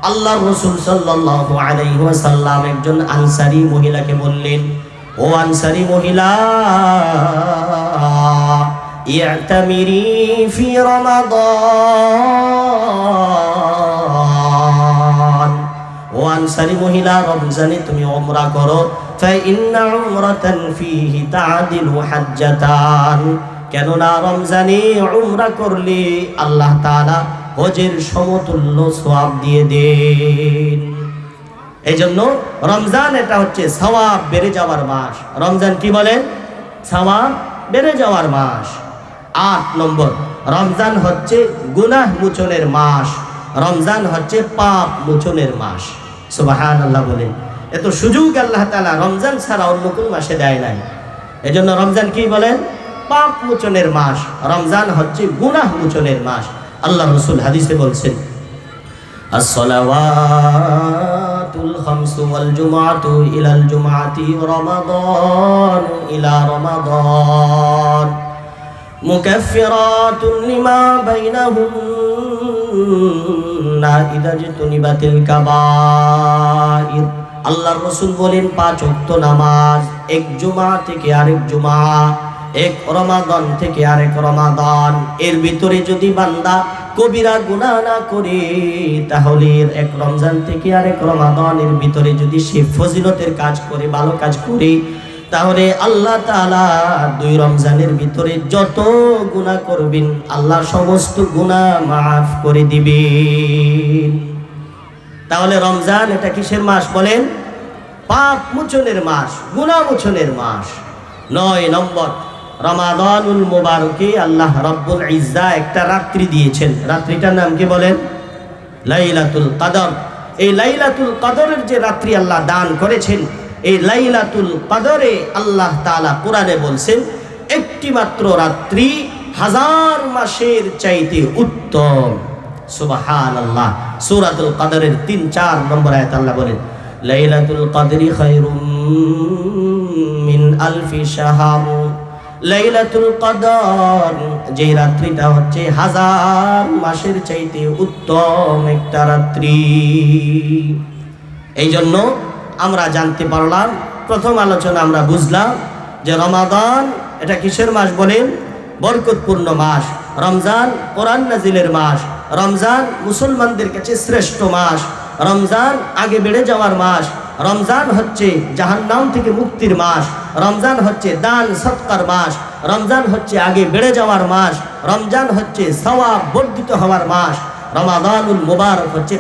আল্লাহর রাসূল সাল্লাল্লাহু আলাইহি ওয়াসাল্লাম একজন আনসারী মহিলাকে বললেন, ও আনসারী মহিলা, ইআতামিরি ফি রমাদান, ও আনসারী মহিলা, রমজানে তুমি উমরা করো। ফাইন্না উমরাতান ফীহি তা'দিলু হাজ্জাতান, কেননা রমজানে উমরা করলে আল্লাহ তাআলা হজের সমতুল্য সওয়াব দিয়ে দেন। এই জন্য রমজান এটা হচ্ছে সওয়াব বেড়ে যাওয়ার মাস। রমজান কি বলেন? সওয়াব বেড়ে যাওয়ার মাস। 8 নম্বর, রমজান হচ্ছে গুনাহ মোচনের মাস। রমজান হচ্ছে পাপ মোচনের মাস। সুবহানাল্লাহ বলেন। এত সুযোগ আল্লাহ তাআলা রমজান ছাড়া অন্য কোন মাসে দেয় নাই। এজন্য রমজান কি বলেন? পাপ মোচনের মাস। রমজান হচ্ছে গুনাহ মোচনের মাস। আল্লাহ রাসূল হাদিসে বলছেন, as-salawatul khamsu wal jumu'atu ilal jumu'ati ramadan ila ramadan mukaffiratun lima bainahunna idza jtunibatil kaba'ir। আল্লাহর রাসূল বলেন, 5 ওয়াক্ত নামাজ এক জুমা থেকে আরেক জুমা, এক রমাদান থেকে আরেক রমাদান, এর ভিতরে যদি বান্দা কবিরা গুনাহ না করে, তাহলে এক রমজান থেকে আরেক রমাদানের ভিতরে যদি সে ফজিলতের কাজ করে, ভালো কাজ করে, তাহলে আল্লাহ তাআলা 2 রমজানের ভিতরে যত গুনাহ করবেন আল্লাহ সমস্ত গুনাহ মাফ করে দিবেন। তাহলে রমজান এটা কিসের মাস বলেন? পাপ মোচনের মাস, গুনাহ মোচনের মাস। 9 নম্বর, রমাদানুল মুবারকে আল্লাহ রাব্বুল ইজ্জা একটা রাত্রি দিয়েছেন। রাত্রিটার নাম কি বলেন? লাইলাতুল কদর। এই লাইলাতুল কদরের যে রাত্রি আল্লাহ দান করেছেন, এই লাইলাতুল কদরে আল্লাহ তাআলা কোরআনে বলছেন, একটি মাত্র রাত্রি 1000 মাসের চাইতে উত্তম। সুবহানাল্লাহ। সূরাতুল কদরের 3-4 নম্বর আয়াত আল্লাহ বলেন, লাইলাতুল কদরি খায়রুম মিন আলফি শাহর। লাইলাতুল কদর যে রাত্রিটা হচ্ছে 1000 মাসের চাইতে উত্তম একটা রাত্রি। এই জন্য আমরা জানতে পারলাম, প্রথম আলোচনা আমরা বুঝলাম যে রমাদান এটা কিসের মাস বলেন? বরকতপূর্ণ মাস। রমজান কোরআন নাজিলের মাস। রমজান মুসলমানদের কাছে শ্রেষ্ঠ মাস। রমজান আগে বেড়ে যাওয়ার মাস। রমজান হচ্ছে জাহান্নাম থেকে মুক্তির মাস। রমজান হচ্ছে দান সৎকার মাস। রমজান হচ্ছে আগে বেড়ে যাওয়ার মাস। রমজান হচ্ছে সওয়াব বর্ধিত হওয়ার মাস। রমাদানুল মুবারক হচ্ছে